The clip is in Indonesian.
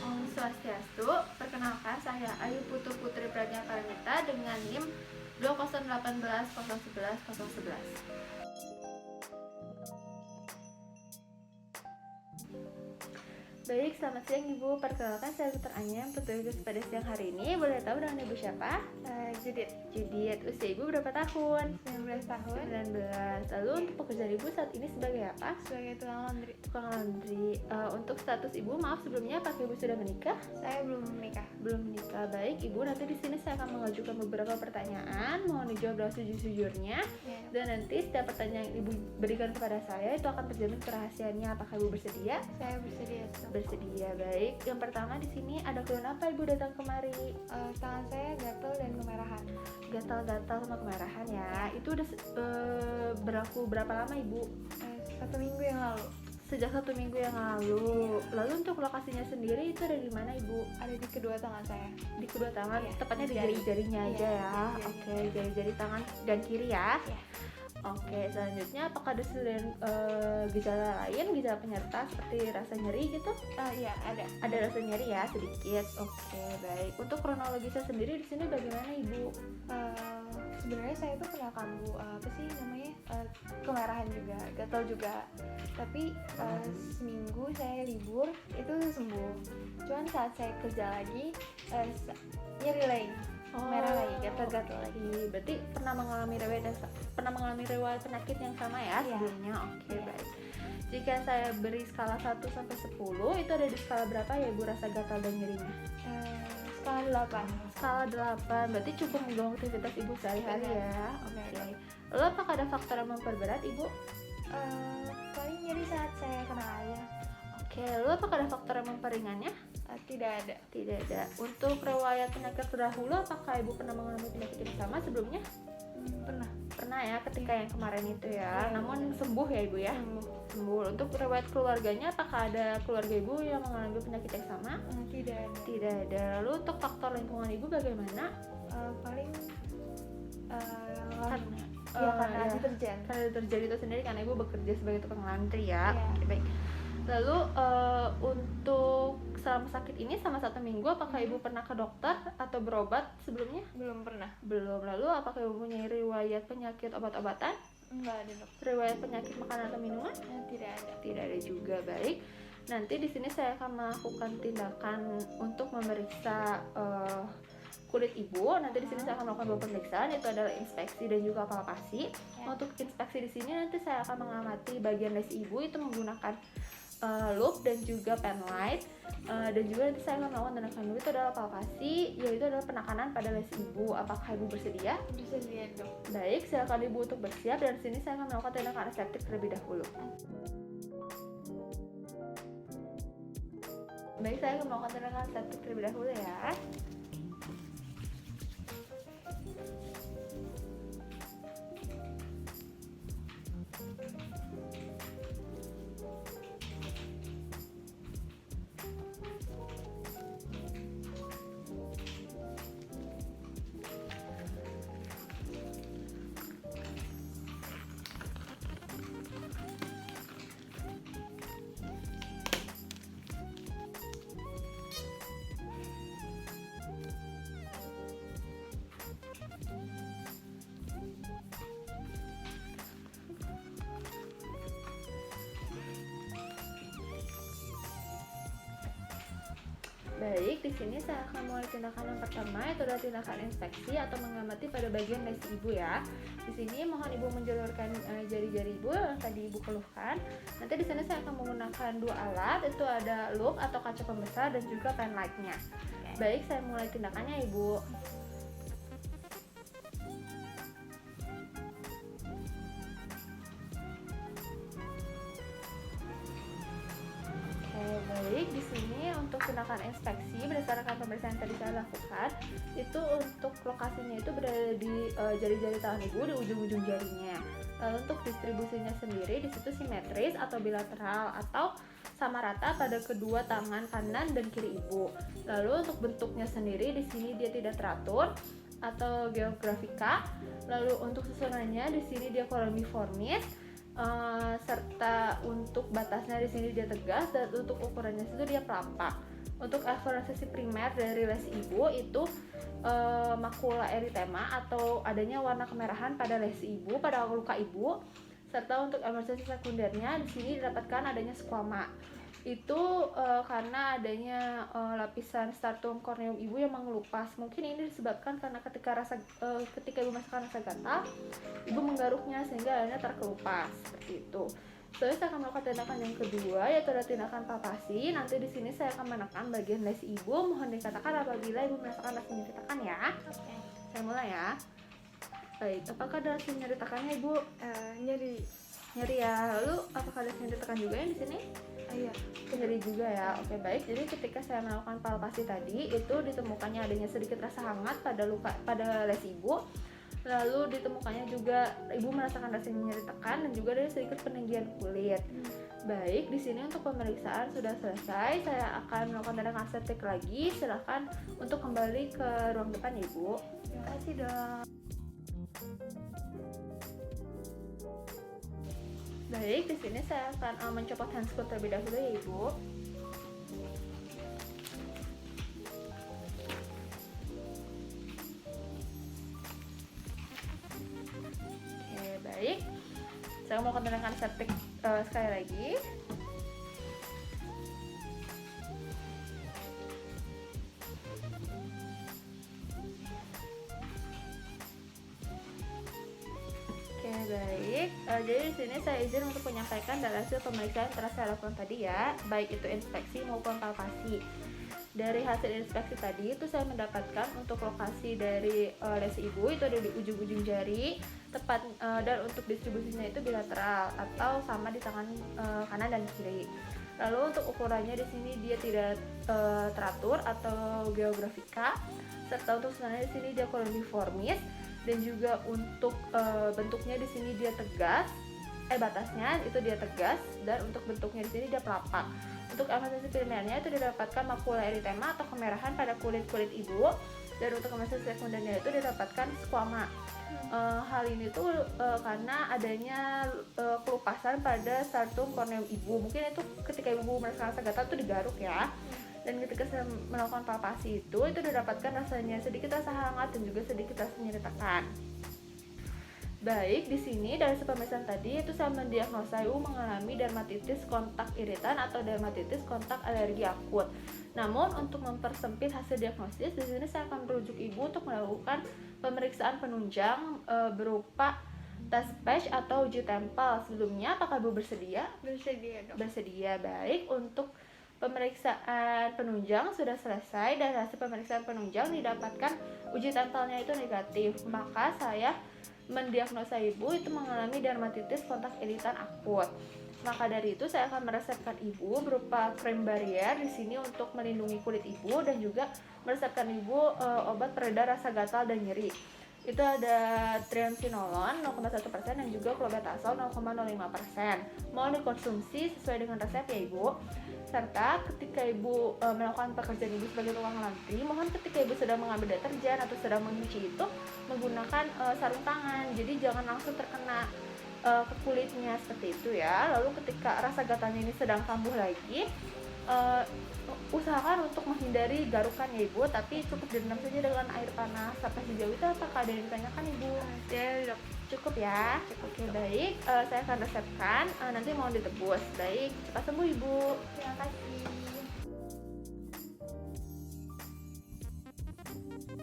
Om Swastiastu, perkenalkan saya Ayu Putu Putri Pragya Paramita dengan NIM 20180110011. Baik, selamat siang Ibu. Perkenalkan saya Dr. Anyam, petugas pada siang hari ini. Boleh tahu dengan Ibu siapa? Judit. Usia Ibu berapa tahun? 19 tahun. 19. Lalu untuk pekerjaan Ibu saat ini sebagai apa? Sebagai tukang laundry. Tukang laundry. Untuk status Ibu, maaf sebelumnya, apakah Ibu sudah menikah? Saya belum menikah. Belum menikah. Baik, Ibu, nanti di sini saya akan mengajukan beberapa pertanyaan. Mohon dijawab dengan sejujurnya. Ya. Dan nanti setiap pertanyaan yang Ibu berikan kepada saya itu akan terjamin kerahasiaannya. Apakah Ibu bersedia? Saya bersedia. Bersedia. Baik. Yang pertama di sini ada keluhan apa Ibu datang kemari? Tangan saya gatal dan kemerahan. Gatal-gatal sama kemerahan ya. Itu udah berlaku berapa lama Ibu? 1 minggu yang lalu. Sejak 1 minggu yang lalu. Lalu untuk lokasinya sendiri itu ada di mana Ibu? Ada di kedua tangan saya. Di kedua tangan, Iya, tepatnya di jari. jari-jarinya Iya, aja ya. jari-jari. Oke, jari-jari tangan dan kiri ya. Iya. Oke, selanjutnya apakah ada gejala lain, gejala penyerta seperti rasa nyeri gitu? Iya, ada. Ada rasa nyeri ya sedikit. Oke, baik. Untuk kronologisnya sendiri di sini bagaimana Ibu? Sebenarnya saya tuh kena kambuh kemerahan juga, gatal juga. Tapi seminggu saya libur itu sembuh. Cuman saat saya kerja lagi nyeri lagi. Merah lagi, gatal-gatal lagi. Berarti pernah mengalami riwayat penyakit yang sama ya Iya. sebelumnya. Oke, Iya. baik. Jika saya beri skala 1 sampai 10, itu ada di skala berapa ya Ibu rasa gatal dan nyerinya? Skala 8. Skala 8, berarti cukup mengganggu aktivitas Ibu sehari-hari Benar. ya. Benar. Oke. Lalu apakah ada faktor yang memperberat Ibu? Paling nyeri saat saya kena air. Oke, lalu apakah ada faktor yang memperingannya? Tidak ada. Tidak ada. Untuk riwayat penyakit terdahulu, apakah Ibu pernah mengalami penyakit yang sama sebelumnya? Pernah. Pernah ya, ketika yang kemarin itu ya. Iya. Namun sembuh ya Ibu ya? Sembuh. Untuk riwayat keluarganya, apakah ada keluarga Ibu yang mengalami penyakit yang sama? Tidak ada. Tidak ada. Lalu untuk faktor lingkungan Ibu bagaimana? Paling Karena karena deterjen. Karena deterjen itu sendiri, karena Ibu bekerja sebagai tukang laundry ya. Iya. Oke, baik. Lalu untuk selama sakit ini selama 1 minggu, apakah Ibu pernah ke dokter atau berobat sebelumnya? Belum pernah. Belum. Lalu apakah Ibu punya riwayat penyakit obat-obatan? Enggak ada, Dok. Riwayat penyakit makanan atau minuman? Tidak ada. Tidak ada juga. Baik. Nanti di sini saya akan melakukan tindakan untuk memeriksa kulit Ibu. Nanti di sini saya akan melakukan 2 pemeriksaan, itu adalah inspeksi dan juga palpasi. Ya. Untuk inspeksi di sini nanti saya akan mengamati bagian lesi Ibu itu menggunakan loop dan juga pen light, dan juga nanti saya akan melakukan tindakan dulu itu adalah palpasi, yaitu adalah penekanan pada lesi Ibu. Apakah Ibu bersedia? Bersedia, Dok. Baik, silakan Ibu untuk bersiap, dan di sini saya akan melakukan tindakan antiseptik terlebih dahulu. Baik, saya akan melakukan tindakan antiseptik terlebih dahulu ya. Baik, di sini saya akan mulai tindakan yang pertama, itu adalah tindakan inspeksi atau mengamati pada bagian lesi Ibu ya. Di sini mohon Ibu menjalurkan jari-jari Ibu yang tadi Ibu keluhkan. Nanti di sini saya akan menggunakan 2 alat, itu ada loop atau kaca pembesar dan juga pen light-nya. Baik, saya mulai tindakannya Ibu. Baik, di sini untuk tindakan inspeksi berdasarkan pemeriksaan yang tadi saya lakukan, itu untuk lokasinya itu berada di jari-jari tangan Ibu, di ujung-ujung jarinya. Lalu untuk distribusinya sendiri di situ simetris atau bilateral atau sama rata pada kedua tangan kanan dan kiri Ibu. Lalu untuk bentuknya sendiri di sini dia tidak teratur atau geografika. Lalu untuk susunannya di sini dia koloniformis. serta untuk batasnya di sini dia tegas, dan untuk ukurannya itu dia pelapak. Untuk evaluasi primer dari lesi ibu itu makula eritema atau adanya warna kemerahan pada lesi ibu, pada luka ibu, serta untuk emergensi sekundernya di sini didapatkan adanya squama. Itu karena adanya lapisan stratum corneum ibu yang mengelupas. Mungkin ini disebabkan karena ketika ibu merasakan rasa gatal, ibu menggaruknya sehingga akhirnya terkelupas seperti itu. Setelah saya akan melakukan tindakan yang kedua, yaitu ada tindakan palpasi. Nanti di sini saya akan menekan bagian lesi ibu. Mohon dikatakan apabila ibu merasakan rasa nyeri tekan ya. Oke. Saya mulai ya. Baik, apakah ada rasa nyeri tekannya ibu? Nyeri. Nyeri ya. Lalu apakah ada nyeri tekan juga yang di sini? Iya. Nyeri juga ya. Oke, baik. Jadi ketika saya melakukan palpasi tadi, itu ditemukannya adanya sedikit rasa hangat pada lesi ibu. Lalu ditemukannya juga ibu merasakan rasa nyeri tekan dan juga ada sedikit peninggian kulit. Baik, di sini untuk pemeriksaan sudah selesai. Saya akan melakukan tindakan anestetik lagi. Silahkan untuk kembali ke ruang depan ya, ibu. Terima kasih dok. Baik, di sini saya akan mencopot handscoot terlebih dahulu ya, ibu. Baik, saya mau tindakan anestetik sekali lagi. Oke, baik. Jadi di sini saya izin untuk menyampaikan dari hasil pemeriksaan yang telah saya lakukan tadi ya, baik itu inspeksi maupun palpasi. Dari hasil inspeksi tadi itu saya mendapatkan untuk lokasi dari lesi ibu itu ada di ujung-ujung jari tepat, dan untuk distribusinya itu bilateral atau sama di tangan kanan dan kiri. Lalu untuk ukurannya di sini dia tidak teratur atau geografika, serta untuk sebenarnya di sini dia columniformis, dan juga untuk bentuknya di sini dia tegas, batasnya itu dia tegas, dan untuk bentuknya di sini dia pelapak. Untuk emergensi primernya itu didapatkan makula eritema atau kemerahan pada kulit ibu, dan untuk emergensi sekundernya itu didapatkan squama. Hal ini tuh karena adanya kelupasan pada stratum corneum ibu. Mungkin itu ketika ibu merasakan rasa gatal itu digaruk ya. Dan ketika saya melakukan palpasi itu didapatkan rasanya sedikit rasa hangat dan juga sedikit rasa nyeri tekan. Baik, di sini dari pemeriksaan tadi itu saya mendiagnosa ibu mengalami dermatitis kontak iritan atau dermatitis kontak alergi akut. Namun untuk mempersempit hasil diagnosis, di sini saya akan merujuk ibu untuk melakukan pemeriksaan penunjang berupa tes patch atau uji tempel. Sebelumnya, apakah ibu bersedia? Bersedia dok. Bersedia. Baik, untuk pemeriksaan penunjang sudah selesai dan hasil pemeriksaan penunjang didapatkan uji tempelnya itu negatif. Maka saya mendiagnosa ibu itu mengalami dermatitis kontak iritan akut. Maka dari itu saya akan meresepkan ibu berupa krim barrier di sini untuk melindungi kulit ibu, dan juga meresepkan ibu obat pereda rasa gatal dan nyeri. Itu ada triamcinolone 0,1% dan juga clobetasol 0,05%. Mohon dikonsumsi sesuai dengan resep ya ibu. Serta ketika ibu melakukan pekerjaan ibu sebagai tukang laundry, mohon ketika ibu sedang mengambil deterjen atau sedang mencuci itu menggunakan sarung tangan. Jadi jangan langsung terkena ke kulitnya seperti itu ya. Lalu ketika rasa gatalnya ini sedang kambuh lagi, usahakan untuk menghindari garukan ya ibu, tapi cukup direndam saja dengan air panas. Sampai sejauh itu apakah ada yang ditanyakan ibu? Ya dok. Cukup ya. Oke, baik, saya akan resepkan, nanti mau ditebus. Baik, cepat sembuh ibu. Terima kasih.